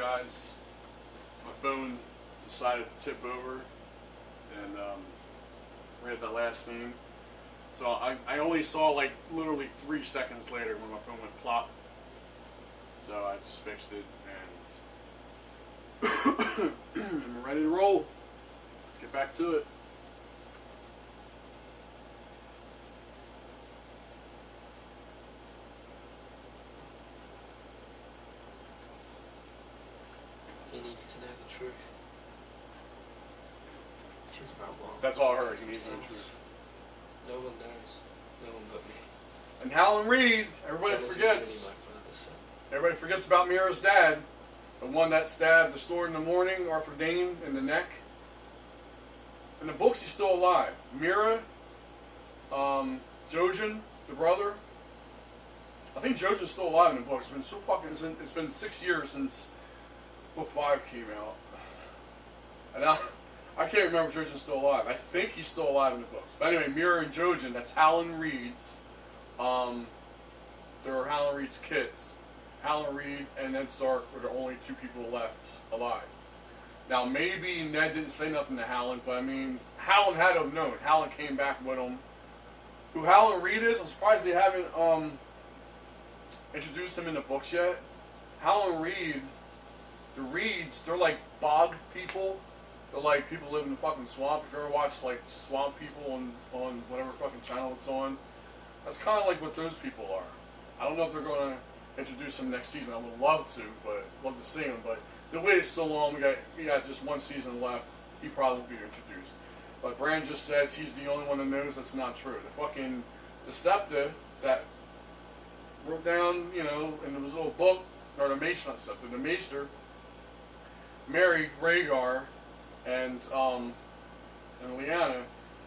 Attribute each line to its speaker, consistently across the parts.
Speaker 1: guys. My phone decided to tip over and read that last scene. So I only saw like literally 3 seconds later when my phone went plop. So I just fixed it and I'm ready to roll. Let's get back to it.
Speaker 2: He needs to know the truth. Truth about what?
Speaker 1: That's all I heard. He needs to know the truth.
Speaker 2: No one knows. No one but me.
Speaker 1: And Howland Reed, everybody forgets. Everybody forgets about Mira's dad. The one that stabbed the sword in the morning, Arthur Dane, in the neck. In the books, he's still alive. Mira, Jojen, the brother. I think Jojen's still alive in the books. It's been so fucking. It's been 6 years since book 5 came out, and I can't remember if Jojen's still alive. I think he's still alive in the books. But anyway, Mira and Jojen, that's Howland Reed's. They're Howland Reed's kids. Howland Reed and Ned Stark were the only 2 people left alive. Now, maybe Ned didn't say nothing to Howland, but I mean, Howland had to have known. Howland came back with him. Who Howland Reed is, I'm surprised they haven't introduced him in the books yet. Howland Reed, the Reeds, they're like bog people. They're like people live in the fucking swamp. If you ever watch like Swamp People on whatever fucking channel it's on, that's kind of like what those people are. I don't know if they're going to introduce him next season. I would love to, but love to see him. But the wait is so long. We got just 1 season left. He probably won't be introduced. But Bran just says he's the only one that knows that's not true. The fucking Septa that wrote down, you know, in his little book, or the Maester, not Septa, the Maester married Rhaegar and Lyanna.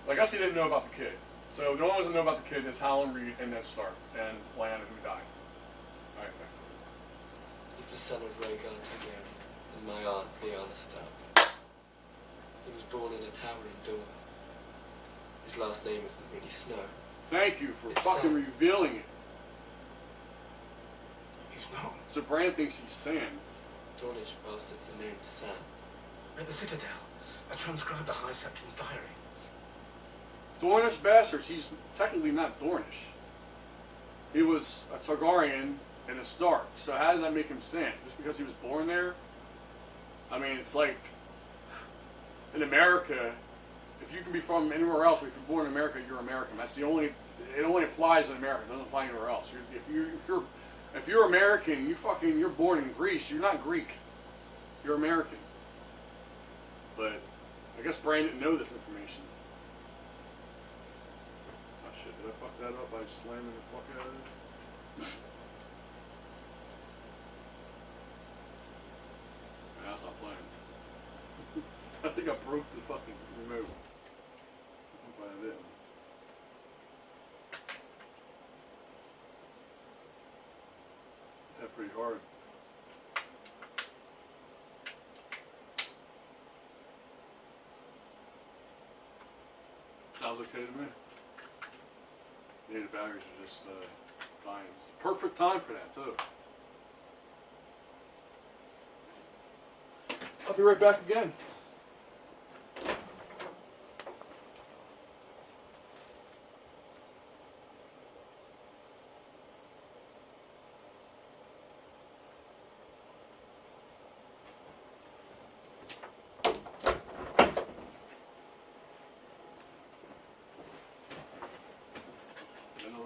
Speaker 1: I guess he didn't know about the kid. So the only ones that know about the kid is Howland Reed and Ned Stark and Lyanna, who died. Alright,
Speaker 2: He's the son of Rhaegar Targaryen and my aunt Lyanna Stark. He was born in a tower in Dorne. His last name isn't really Snow.
Speaker 1: Thank you for
Speaker 2: It's
Speaker 1: fucking
Speaker 2: Sam.
Speaker 1: revealing it.
Speaker 3: He's not.
Speaker 1: So Bran thinks he's Sands.
Speaker 2: Dornish bastards are named Sam.
Speaker 3: At the Citadel, I transcribed the High Septon's diary.
Speaker 1: Dornish bastards, he's technically not Dornish. He was a Targaryen and a Stark. So how does that make him Sand? Just because he was born there? I mean, it's like in America, if you can be from anywhere else, if you're born in America, you're American. That's the only. It only applies in America. It doesn't apply anywhere else. If you're American, you're born in Greece. You're not Greek. You're American. But I guess Bran didn't know this information. Oh shit! Did I fuck that up by slamming the fuck out of it? Yeah, that's not playing. I think I broke the fucking remote. Hope I didn't. That pretty hard. Sounds okay to me. Yeah, the batteries are just dying. Perfect time for that too. I'll be right back again.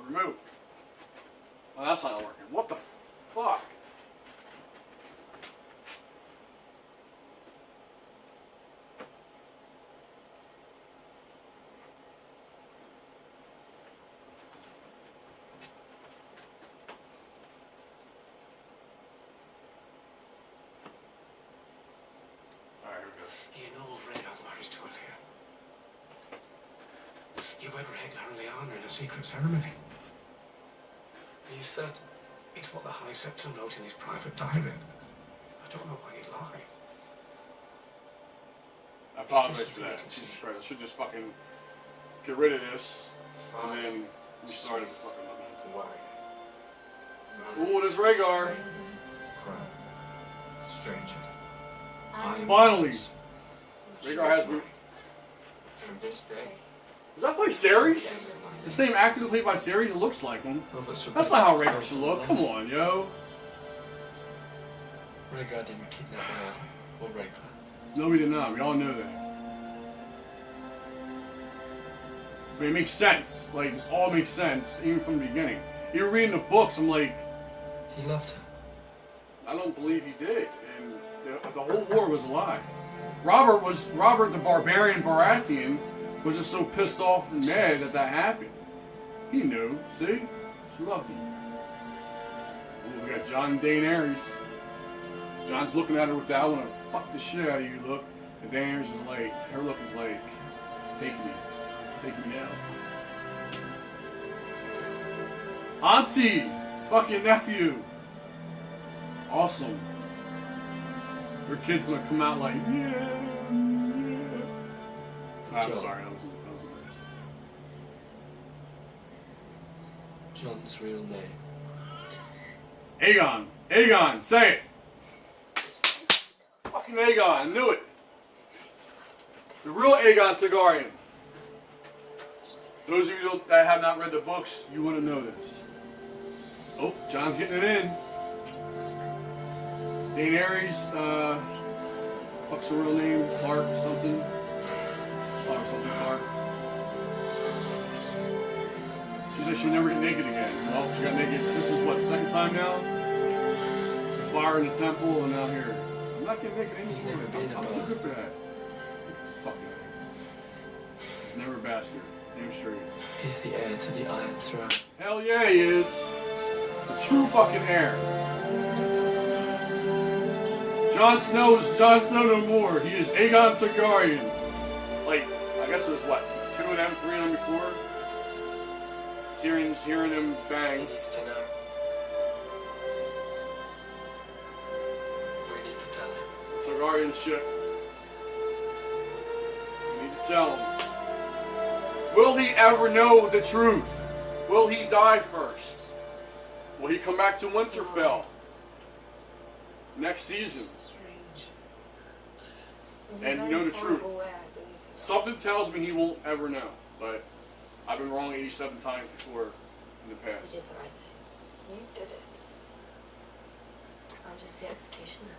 Speaker 1: Remote. Well, that's not working. What the fuck? Alright, here we go.
Speaker 3: He annulled Rhaegar's marriage to Alia. He wed Rhaegar and Lyanna in a secret ceremony.
Speaker 2: Are you certain?
Speaker 3: It's what the High Septon wrote in his private diary. I don't know why he'd lie.
Speaker 1: I apologize for that. Jesus Christ. I should just fucking get rid of this and then restart it. Fucking
Speaker 3: Why?
Speaker 1: Ooh, there's Rhaegar.
Speaker 3: Crown. Stranger.
Speaker 1: Finally. Rhaegar has me.
Speaker 2: From this day,
Speaker 1: Is that Viserys? The same actor who played Viserys? It looks like him.
Speaker 2: Robert's
Speaker 1: That's not how Rhaegar should look. Come on, yo.
Speaker 2: Rhaegar didn't kidnap Rhaegar or rape her.
Speaker 1: No, we did not. We all know that. But it makes sense. Like, this all makes sense, even from the beginning. Even reading the books, I'm like,
Speaker 2: He loved her.
Speaker 1: I don't believe he did. And the whole war was a lie. Robert the barbarian Baratheon was just so pissed off and mad that happened. He knew. See? She loved him. Ooh, we got Jon and Daenerys. John's looking at her with that, I want to fuck the shit out of you look. And Daenerys is like, her look is like, take me out. Auntie! Fucking nephew! Awesome. Her kid's gonna come out like, yeah. I'm sorry, that was
Speaker 2: Jon's real name.
Speaker 1: Aegon! Aegon! Say it! Fucking Aegon, I knew it! The real Aegon Targaryen. Those of you that have not read the books, you wouldn't know this. Oh, John's getting it in. Daenerys, what's her real name? Clark something? Clark. She said she'll never get naked again. Well, she got naked. This is what, second time now? The fire in the temple, and now here. I'm not getting naked anymore.
Speaker 2: He's never been a
Speaker 1: I'm too good
Speaker 2: bastard.
Speaker 1: for that. Fuck that. He's never a bastard. Damn straight.
Speaker 2: He's the heir to the Iron Throne.
Speaker 1: Hell yeah, he is. The true fucking heir. Jon Snow no more. He is Aegon Targaryen. Like, I guess it was what, 2 of them, 3 of them before? Tyrion's hearing him
Speaker 2: He
Speaker 1: bang.
Speaker 2: needs to know. We need to tell him.
Speaker 1: Targaryen shit. You need to tell him. Will he ever know the truth? Will he die first? Will he come back to Winterfell next season?
Speaker 4: Strange.
Speaker 1: And know the truth. Something tells me he won't ever know, but I've been wrong 87 times before in the
Speaker 4: You
Speaker 1: past.
Speaker 4: did the right thing. You did it.
Speaker 5: I'm just the executioner.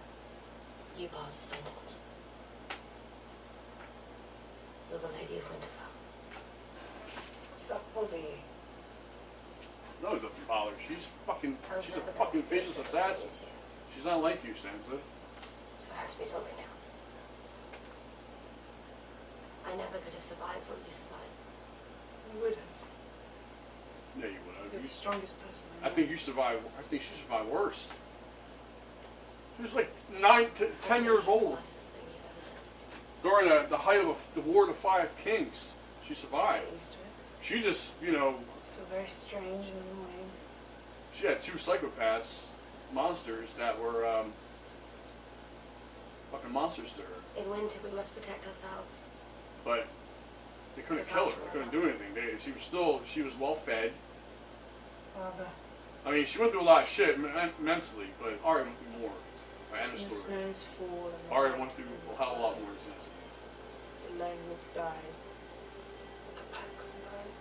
Speaker 5: You pass the sentence. You're the Lady of Winterfell.
Speaker 4: What's up with you?
Speaker 1: No, it doesn't bother. She's
Speaker 5: I was
Speaker 1: she's a
Speaker 5: never gonna
Speaker 1: fucking
Speaker 5: be
Speaker 1: faceless
Speaker 5: as
Speaker 1: assassin.
Speaker 5: you.
Speaker 1: She's not like you, Sansa.
Speaker 5: So it has to be something else. I never could have survived what you survived.
Speaker 4: You would have.
Speaker 1: Yeah, you would
Speaker 4: You're the
Speaker 1: have.
Speaker 4: strongest person
Speaker 1: I think you survived. I think she survived worse. She was like 9 to 10 years
Speaker 5: It's the
Speaker 1: old
Speaker 5: nicest thing you've ever said to me.
Speaker 1: during the height of the War of the Five Kings. She
Speaker 4: I
Speaker 1: survived.
Speaker 4: get used to it.
Speaker 1: She just,
Speaker 4: Still very strange and annoying.
Speaker 1: she had 2 psychopaths, monsters that were fucking monsters to her.
Speaker 5: In winter, we must protect ourselves.
Speaker 1: But they couldn't kill her. They couldn't do anything. She was well fed.
Speaker 4: Barbara,
Speaker 1: I mean, she went through a lot of shit mentally, but Arya went through more. End of
Speaker 4: the
Speaker 1: story.
Speaker 4: snows fall and the
Speaker 1: Arya
Speaker 4: night
Speaker 1: went through
Speaker 4: winds
Speaker 1: a hell of a lot
Speaker 4: burn.
Speaker 1: more than Sansa.
Speaker 4: The lone wolf dies. The pack survives.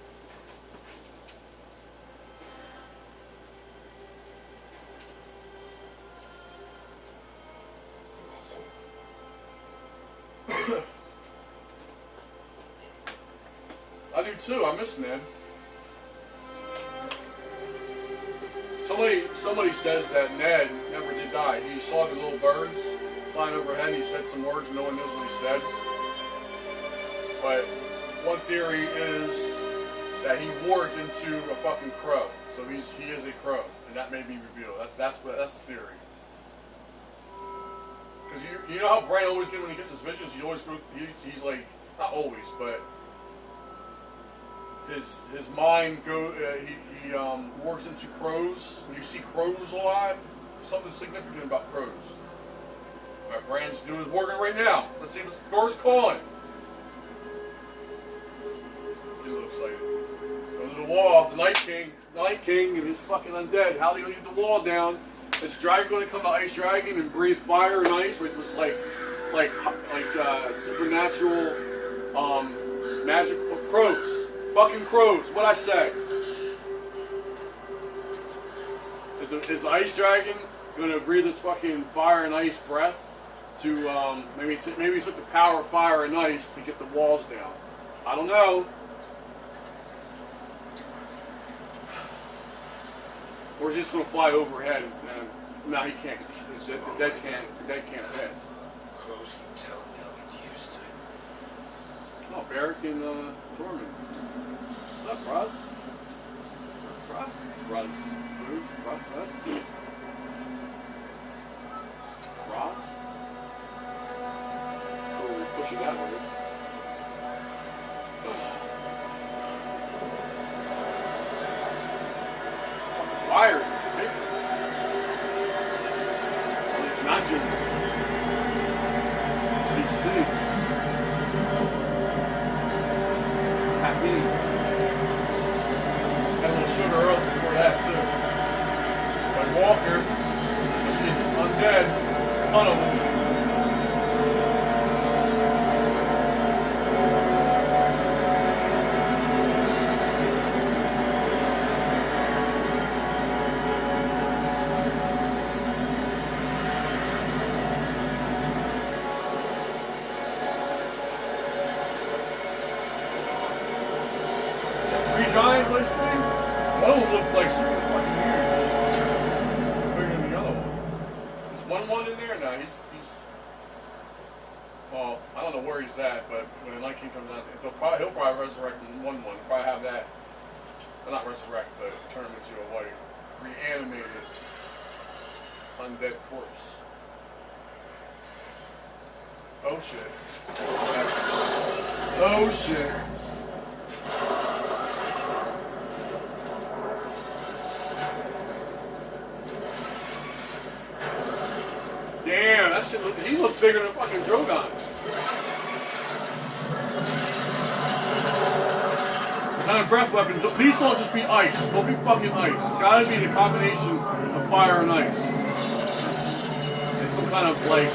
Speaker 5: I miss him.
Speaker 1: I do too. I miss Ned. Somebody says that Ned never did die. He saw the little birds flying overhead. He said some words. No one knows what he said. But one theory is that he warped into a fucking crow. So he is a crow, and that may be revealed. That's the theory. Because you know how Bran always gets when he gets his visions. He always he's like, not always, but his mind he works into crows. When you see crows a lot, something significant about crows. Alright, Bran's doing his working right now. Let's see what door's calling. Get a little excited. Go to the wall. The Night King and his fucking undead. How are they gonna get the wall down? Is Dragon gonna come to Ice Dragon and breathe fire and ice, which was like supernatural, magic crows. Fucking crows. What I say? Is the ice dragon gonna breathe this fucking fire and ice breath to maybe it's with the power of fire and ice to get the walls down? I don't know. Or is he just gonna fly overhead and no, he can't. The dead can't pass.
Speaker 3: Crows keep telling me I'll get used to it.
Speaker 1: Oh, Barrick and Tormund. What's up, Bros? What's up, Bros? Bruce? What? Ross? So we're pushing that one. Wired. It's not just these things. Caffeine. Got a little sugar early before that too. Like Walker, undead, ton of them. Giants I see. One of them looked like super fucking huge. Bigger than the other one. Is 1-1 in there? No, he's well, I don't know where he's at, but when the Night King comes out, he'll probably resurrect in 1-1. Probably have that, well, not resurrect, but turn him into a white, reanimated, undead corpse. Oh shit. Oh shit. Damn, that shit he looks bigger than fucking Drogon. Kind of breath weapon. Please don't just be ice. Don't be fucking ice. It's gotta be the combination of fire and ice. It's some kind of like.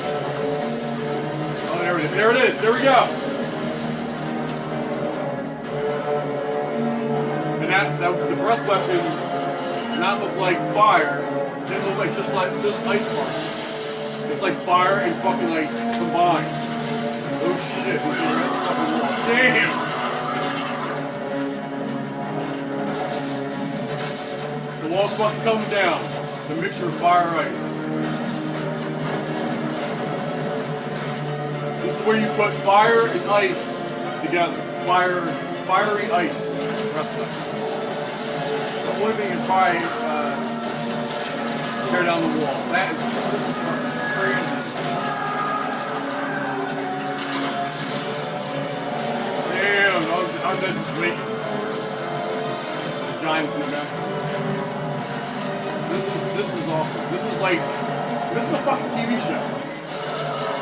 Speaker 1: Oh, there it is. There it is. There we go. And that the breath weapon did not look like fire. It didn't look like just ice particles. It's like fire and fucking ice combined. Oh shit, look at that fucking wall. Damn! The wall's fucking coming down. The mixture of fire and ice. This is where you put fire and ice together. Fiery ice. The only thing is probably tear down the wall. This is fucking crazy. Damn, how does this leak? The Giants in the back. This is awesome. This is a fucking TV show.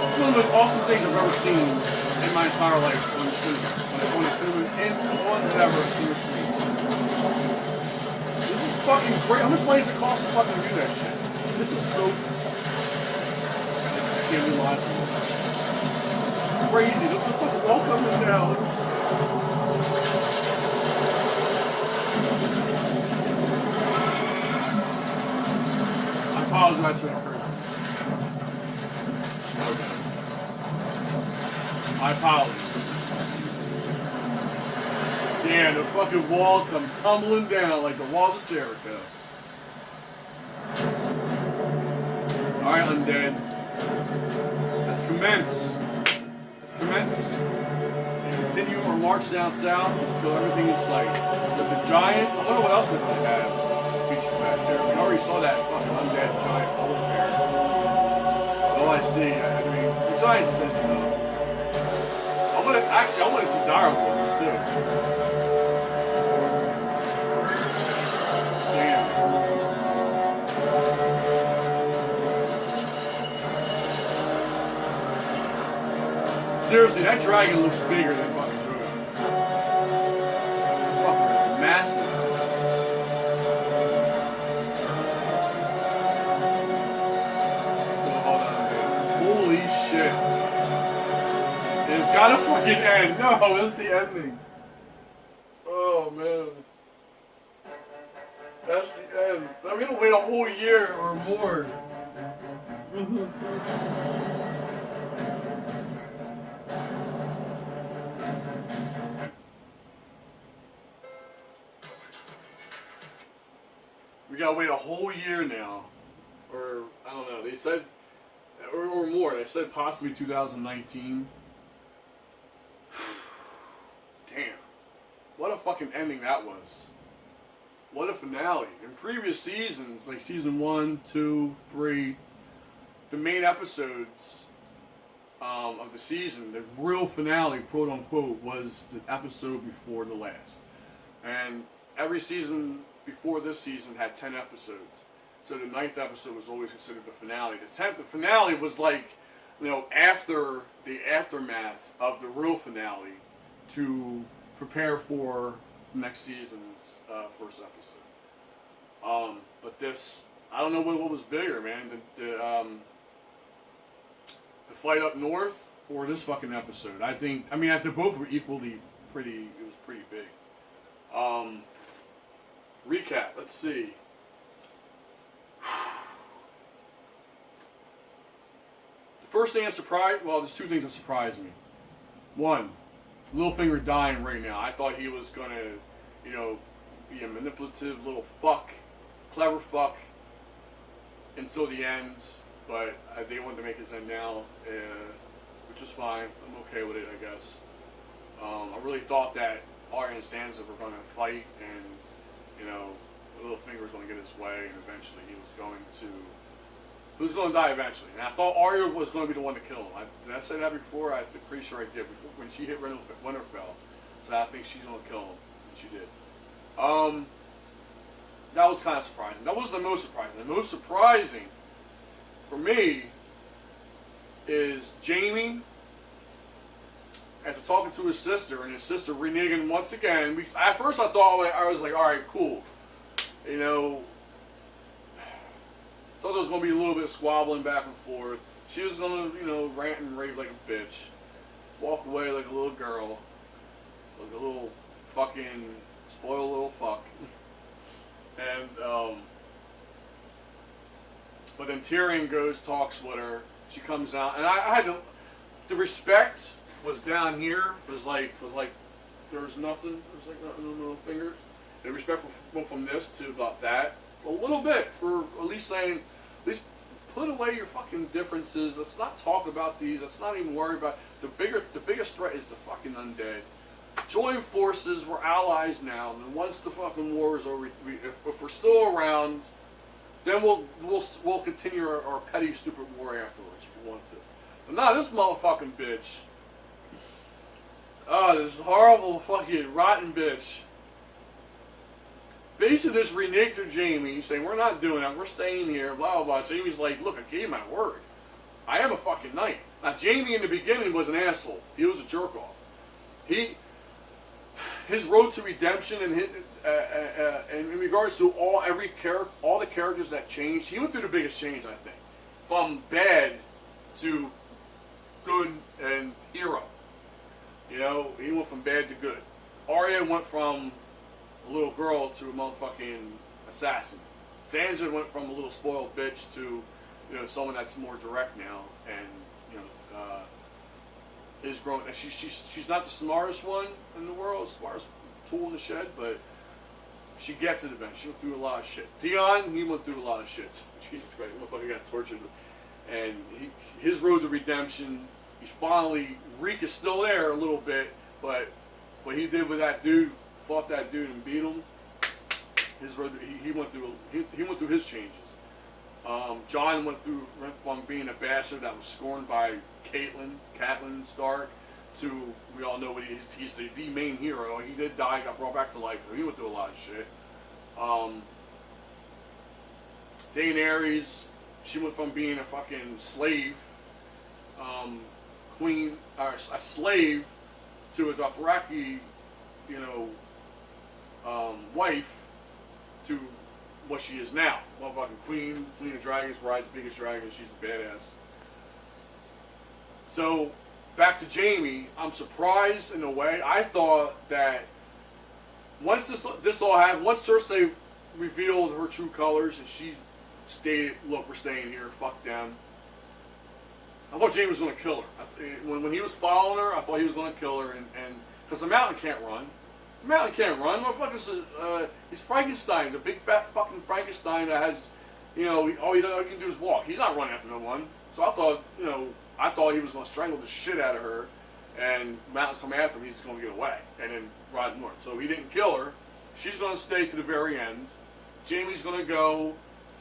Speaker 1: It's one of the most awesome things I've ever seen in my entire life on the cinema. On the cinema, on whatever cinema screen. This is fucking great. How much money does it cost to fucking do that shit? This is so can't be live. Crazy. Look at the wall coming down. I apologize for the cursing. I apologize. Damn, the fucking wall come tumbling down like the walls of Jericho. Alright, undead. Let's commence. Let's commence. And continue our march down south and kill everything in sight. With the giants, I wonder what else they might have featured back there. We already saw that fucking undead giant polar bear. All I see, I mean, the giants says enough. I want to see dire wolves too. Damn. Seriously, that dragon looks bigger than fucking Drogon. It's fucking massive. Hold on, dude. Holy shit. the fucking end. No, that's the ending. Oh man. That's the end. I'm gonna wait a whole year or more. We gotta wait a whole year now. Or, I don't know, they said, or more, they said possibly 2019. Damn. What a fucking ending that was. What a finale. In previous seasons, like season 1, 2, 3, the main episodes of the season, the real finale, quote unquote, was the episode before the last. And every season before this season had 10 episodes. So the 9th episode was always considered the finale. The finale was like, after the aftermath of the real finale to prepare for next season's first episode. But this, I don't know what was bigger, man. The fight up north or this fucking episode. I think both were equally pretty. It was pretty big. Recap. Let's see. The first thing that surprised. Well, there's two things that surprised me. One, Littlefinger dying right now. I thought he was gonna, be a manipulative little fuck, clever fuck, until the end. But they wanted to make his end now, which is fine. I'm okay with it, I guess. I really thought that Arya and Sansa were gonna fight, and Littlefinger was gonna get his way, and eventually he was going to die eventually. And I thought Arya was going to be the one to kill him. Did I say that before? I'm pretty sure I did. Before, when she hit Winterfell. So I think she's going to kill him. And she did. That was kind of surprising. That wasn't the most surprising. The most surprising for me is Jaime, after talking to his sister, and his sister reneging once again. At first I was like, alright, cool. Thought there was going to be a little bit of squabbling back and forth. She was going to, rant and rave like a bitch. Walk away like a little girl. Like a little fucking spoiled little fuck. And, but then Tyrion goes, talks with her. She comes out. And I had to, the respect was down here. Was like, there was nothing. There was like no fingers. The respect went from this to about that. A little bit, for at least saying, at least put away your fucking differences. Let's not talk about these. Let's not even worry about the biggest threat is the fucking undead. Join forces. We're allies now. And once the fucking war is over, if we're still around, then we'll continue our petty stupid war afterwards if we want to. But nah, this motherfucking bitch. This horrible fucking rotten bitch. Basically just reneged to Jaime, saying, we're not doing that, we're staying here, blah, blah, blah. Jaime's like, look, I gave my word. I am a fucking knight. Now, Jaime in the beginning was an asshole. He was a jerk-off. His road to redemption and in regards to all the characters that changed, he went through the biggest change, I think. From bad to good and hero. He went from bad to good. Arya went from a little girl to a motherfucking assassin. Sansa went from a little spoiled bitch to, someone that's more direct now, and is grown. And she's not the smartest one in the world, smartest tool in the shed, but she gets it eventually. She went through a lot of shit. Theon, he went through a lot of shit. Jesus Christ, motherfucker got tortured, and his road to redemption. He's finally, Reek is still there a little bit, but what he did with that dude. Fought that dude and beat him. His road, he went through his changes. Jon went from being a bastard that was scorned by Catelyn Stark, to we all know what he's the main hero. He did die, got brought back to life. He went through a lot of shit. Daenerys, she went from being a fucking slave, a slave, to a Dothraki, wife, to what she is now. Motherfucking queen of dragons, rides the biggest dragon, she's a badass. So, back to Jamie, I'm surprised in a way. I thought that once this all happened, once Cersei revealed her true colors and she stated, "Look, we're staying here. Fuck them." I thought Jamie was going to kill her. When he was following her, I thought he was going to kill her, and because the Mountain can't run. The Mountain can't run. Motherfucker's he's Frankenstein. He's a big fat fucking Frankenstein that has, all he can do is walk. He's not running after no one. So I thought he was going to strangle the shit out of her, and Mountain's coming after him. He's going to get away and then ride north. So he didn't kill her. She's going to stay to the very end. Jamie's going to go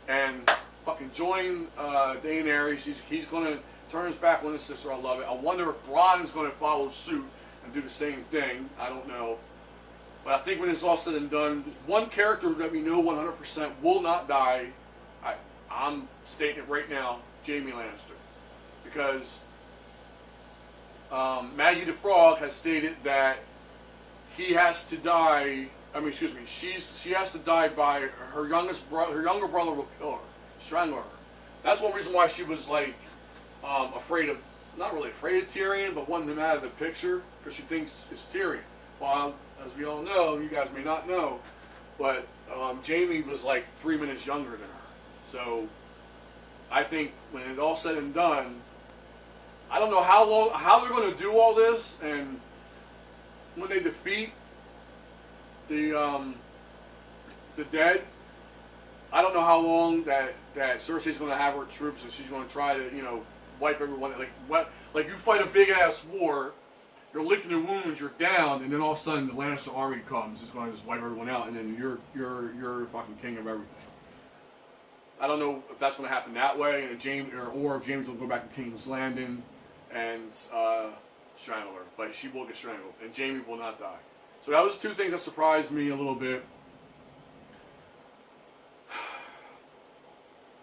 Speaker 1: and fucking join Daenerys. He's going to turn his back on his sister. I love it. I wonder if Bronn is going to follow suit and do the same thing. I don't know. But I think when it's all said and done, one character that we know 100% will not die. I'm stating it right now, Jaime Lannister. Because Maggie the Frog has stated that he has to die. She has to die by her younger brother will kill her, strangle her. That's one reason why she was like afraid of, not really afraid of Tyrion, but wanting him out of the picture because she thinks it's Tyrion. Well, as we all know, you guys may not know, but Jaime was like 3 minutes younger than her. So I think when it's all said and done, I don't know how they're going to do all this, and when they defeat the dead, I don't know how long that Cersei's going to have her troops, and she's going to try to wipe everyone. Like you fight a big ass war, you're licking your wounds, you're down, and then all of a sudden the Lannister army comes, it's going to just wipe everyone out, and then you're fucking king of everything. I don't know if that's going to happen that way, and or if James will go back to King's Landing and strangle her, but she will get strangled, and Jaime will not die. So that was two things that surprised me a little bit.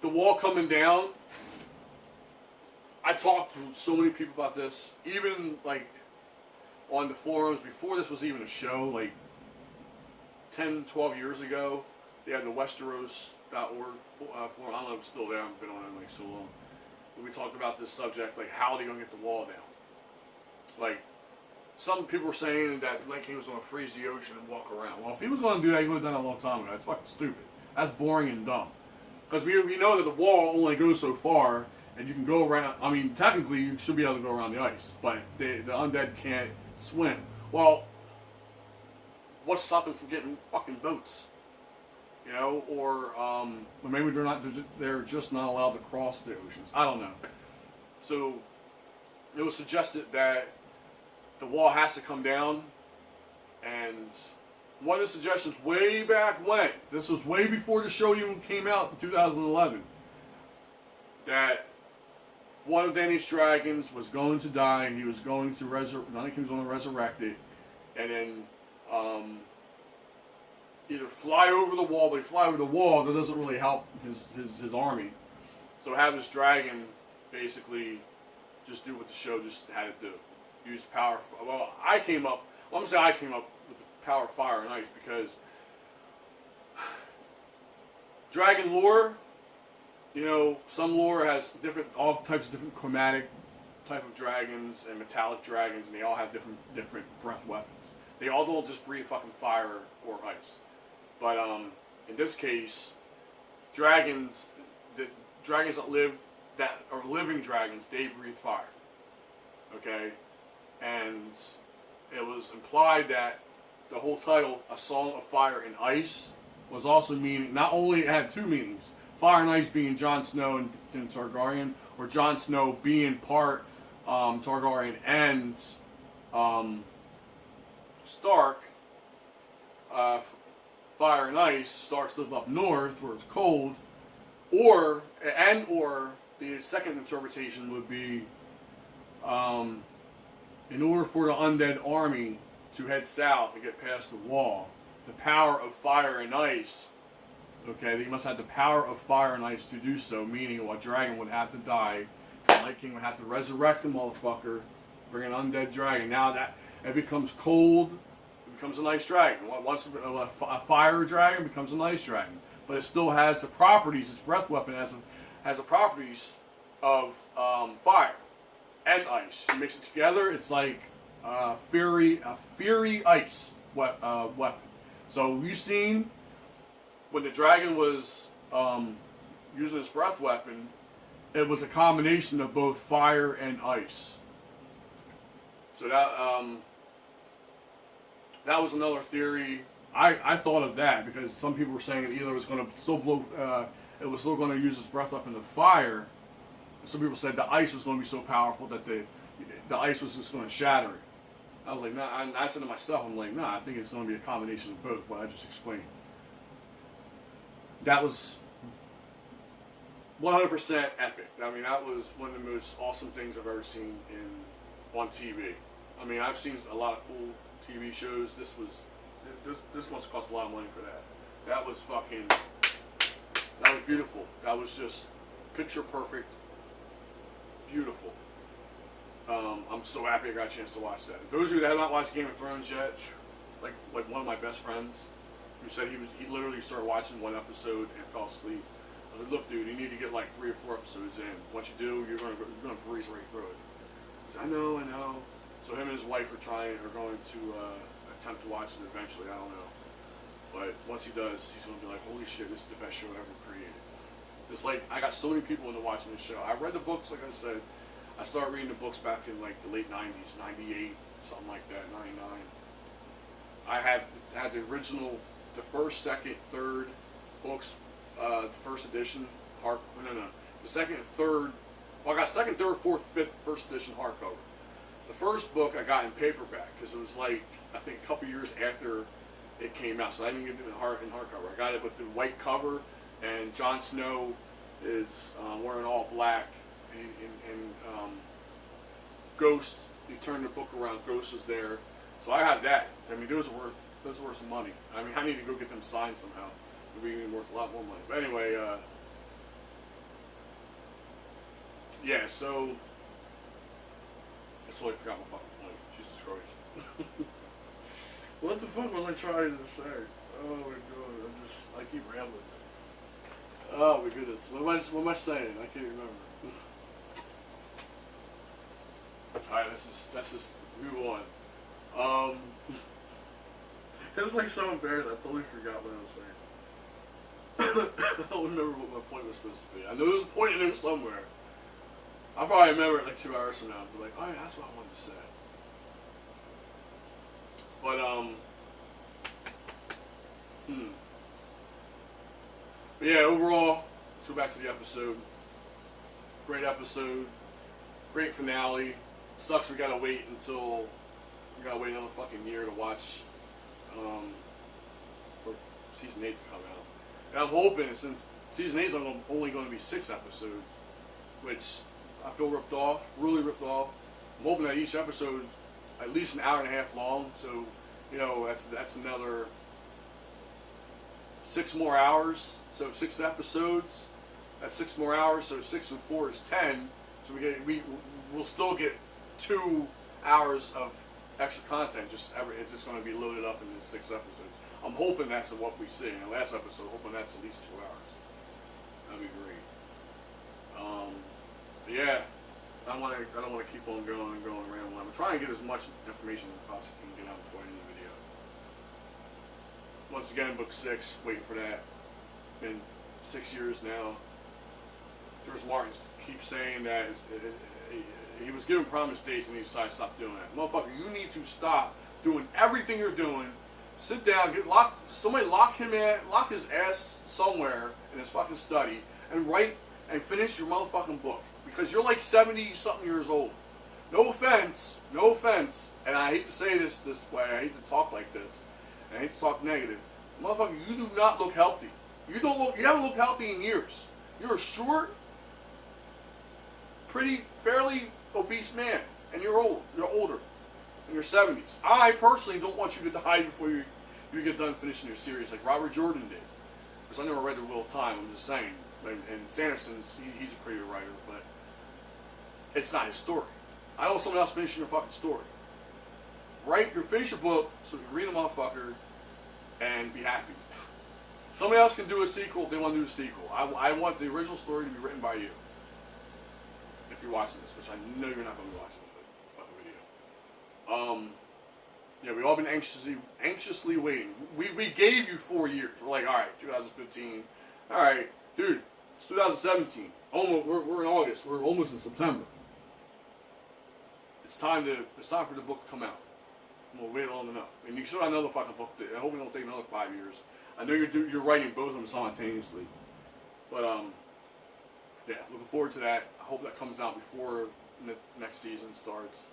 Speaker 1: The wall coming down. I talked to so many people about this, even like on the forums before this was even a show, like 10, 12 years ago. They had the Westeros.org forum. I don't know if it's still there. I haven't been on it in like so long. But we talked about this subject, like how are they going to get the wall down? Like, some people were saying that Night King was going to freeze the ocean and walk around. Well, if he was going to do that, he would have done it a long time ago. That's fucking stupid. That's boring and dumb. Because we know that the wall only goes so far, and you can go around. I mean, technically, you should be able to go around the ice, but the undead can't swim. Well, what's stopping them from getting fucking boats? Or maybe they're just not allowed to cross the oceans. I don't know. So it was suggested that the wall has to come down, and one of the suggestions way back when, this was way before the show even came out in 2011, that one of Dany's dragons was going to die, and he was going to resurrect it, and then either fly over the wall, but if you fly over the wall, that doesn't really help his army. So have this dragon basically just do what the show just had it do. Use power. Well, I'm going to say I came up with the power of fire and ice because dragon lore, some lore has all types of different chromatic type of dragons and metallic dragons, and they all have different breath weapons. They all don't just breathe fucking fire or ice. But in this case, the dragons that are living dragons, they breathe fire. Okay? And it was implied that the whole title, A Song of Fire and Ice, was also meaning, not only it had two meanings, fire and ice being Jon Snow and Targaryen, or Jon Snow being part Targaryen and Stark. Fire and ice, Starks live up north where it's cold, or the second interpretation would be in order for the undead army to head south and get past the wall, the power of fire and ice, okay, they must have the power of fire and ice to do so, meaning a dragon would have to die, the Night King would have to resurrect the motherfucker, bring an undead dragon. Now that it becomes cold, it becomes an ice dragon. Once a fire dragon becomes an ice dragon, but it still has the properties, its breath weapon has the properties of fire. and ice. You mix it together, it's like a fury ice weapon. So you seen when the dragon was using his breath weapon, it was a combination of both fire and ice. So that was another theory. I thought of that because some people were saying either it was going to still blow, it was still going to use its breath weapon to fire. And some people said the ice was going to be so powerful that the ice was just going to shatter it. I was like, nah. I said to myself, I'm like, nah. I think it's going to be a combination of both. What I just explained. That was 100% epic. I mean, that was one of the most awesome things I've ever seen on TV. I mean, I've seen a lot of cool TV shows. This must cost a lot of money for that. That was beautiful. That was just picture perfect, beautiful. I'm so happy I got a chance to watch that. Those of you that have not watched Game of Thrones yet, like one of my best friends, who said he literally started watching one episode and fell asleep. I was like, look, dude, you need to get like 3 or 4 episodes in. Once you do, you're gonna breeze right through it. I said, I know. So him and his wife are going to attempt to watch it eventually. I don't know, but once he does, he's gonna be like, holy shit, this is the best show ever created. It's like I got so many people into watching this show. I read the books, like I said. I started reading the books back in like the late 90s, 98, something like that, 99. I had the original, the first, second, third books, the first edition, the second and third, well, I got second, third, fourth, fifth, first edition hardcover. The first book I got in paperback, because it was like, I think a couple years after it came out, so I didn't get it in hardcover. I got it with the white cover, and Jon Snow is wearing all black, and Ghost, you turn the book around, Ghost is there. So I had that. I mean, those were some money. I mean, I need to go get them signed somehow. It'd be worth a lot more money. But anyway, yeah, so I totally forgot my fucking point. Jesus Christ. What the fuck was I trying to say? Oh my god, I keep rambling. Oh my goodness. What am I saying? I can't remember. Alright, let's just move on. It's like so embarrassing. I totally forgot what I was saying. I don't remember what my point was supposed to be. I know there's a point in there somewhere. I'll probably remember it like 2 hours from now and be like, oh yeah, that's what I wanted to say. But but yeah, overall, let's go back to the episode. Great episode. Great finale. Sucks we gotta wait another fucking year to watch for season 8 to come out. And I'm hoping, since season 8 is only going to be 6 episodes, which I feel really ripped off. I'm hoping that each episode is at least an hour and a half long, so that's another 6 more hours. So 6 episodes, that's 6 more hours. So 6 and 4 is 10. So we'll still get 2 hours of extra content. It's just going to be loaded up into 6 episodes. I'm hoping that's what we see in the last episode. Hoping that's at least 2 hours. That'd be great. Yeah, I don't want to keep on going around. I'm trying to get as much information as I possibly can get out before I end the video. Once again, book 6, waiting for that. Been 6 years now. George Martin keeps saying that he was given promised dates and he decided to stop doing that. Motherfucker, you need to stop doing everything you're doing. Sit down, somebody lock his ass somewhere in his fucking study and write and finish your motherfucking book. Because you're like 70-something years old. No offense, and I hate to say this way, I hate to talk like this, and I hate to talk negative. Motherfucker, you do not look healthy. You haven't looked healthy in years. You're a short, fairly obese man, and you're older, in your 70s. I personally don't want you to die before you get done finishing your series like Robert Jordan did. Because I never read The Wheel of Time, I'm just saying. And Sanderson's, he's a pretty good writer, but it's not his story. I want someone else finishing your fucking story. Finish your book so you can read a motherfucker and be happy. Somebody else can do a sequel if they want to do a sequel. I want the original story to be written by you. If you're watching this, which I know you're not going to be watching this fucking video. Yeah, we've all been anxiously waiting. We gave you 4 years. We're like, all right, 2015. All right, dude, it's 2017. Almost, we're in August. We're almost in September. It's time for the book to come out. We'll wait long enough. And you still got another fucking book. I hope it don't take another 5 years. I know you're writing both of them simultaneously. But yeah, looking forward to that. I hope that comes out before next season starts.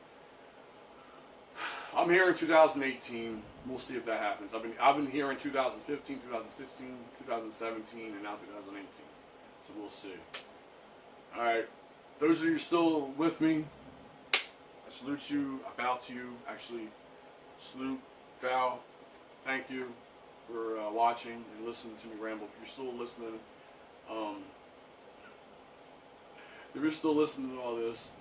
Speaker 1: I'm here in 2018. We'll see if that happens. I've been here in 2015, 2016, 2017, and now 2018. So we'll see. All right, those of you still with me, I salute you. I bow to you. Actually, salute, bow. Thank you for watching and listening to me ramble. If you're still listening, to all this,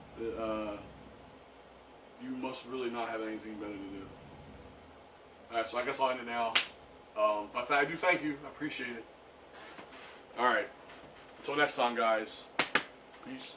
Speaker 1: you must really not have anything better to do. Alright, so I guess I'll end it now. But I do thank you. I appreciate it. Alright. Until next time, guys. Peace.